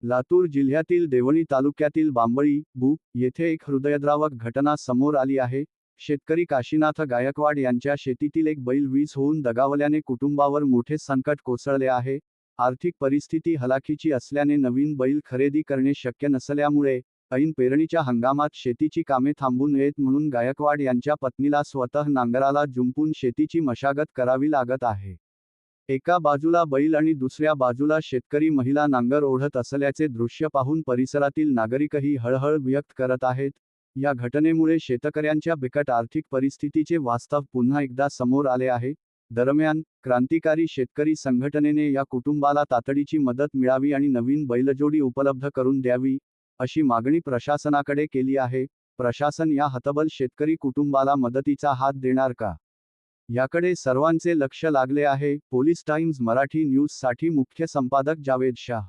लातूर जिल्ह्यातील देवणी तालुक्यातील बांबळी, बु. येथे एक हृदयद्रावक घटना समोर आली आहे. शेतकरी काशीनाथ गायकवाड यांच्या शेतीतील एक बैल वीज होऊन दगावल्याने कुटुंबावर मोठे संकट कोसळले आहे. आर्थिक परिस्थिती हलाखीची असल्याने नवीन बैल खरेदी करणे शक्य नसल्यामुळे ऐन पेरणीच्या हंगामात शेतीची कामे थांबू नयेत म्हणून गायकवाड यांच्या पत्नीला स्वतः नांगराला जुंपून शेतीची मशागत करावी लागत आहे. एका बाजूला बैल आणि दुसऱ्या बाजूला शेतकरी महिला नांगर ओढत असल्याचे दृश्य पाहून परिसरातील नागरिकही हळहळ व्यक्त करत आहेत. या घटनेमुळे शेतकऱ्यांच्या बिकट आर्थिक परिस्थितीचे वास्तव पुन्हा एकदा समोर आले आहे. दरम्यान, क्रांतिकारी शेतकरी संघटनेने या कुटुंबाला तातडीची मदत मिळावी आणि नवीन बैलजोडी उपलब्ध करून द्यावी, अशी मागणी प्रशासनाकडे केली आहे. प्रशासन या हतबल शेतकरी कुटुंबाला मदतीचा हात देणार का? याकडे सर्वांचे लक्ष लागले आहे. पोलीस टाइम्स मराठी न्यूजसाठी मुख्य संपादक जावेद शाह.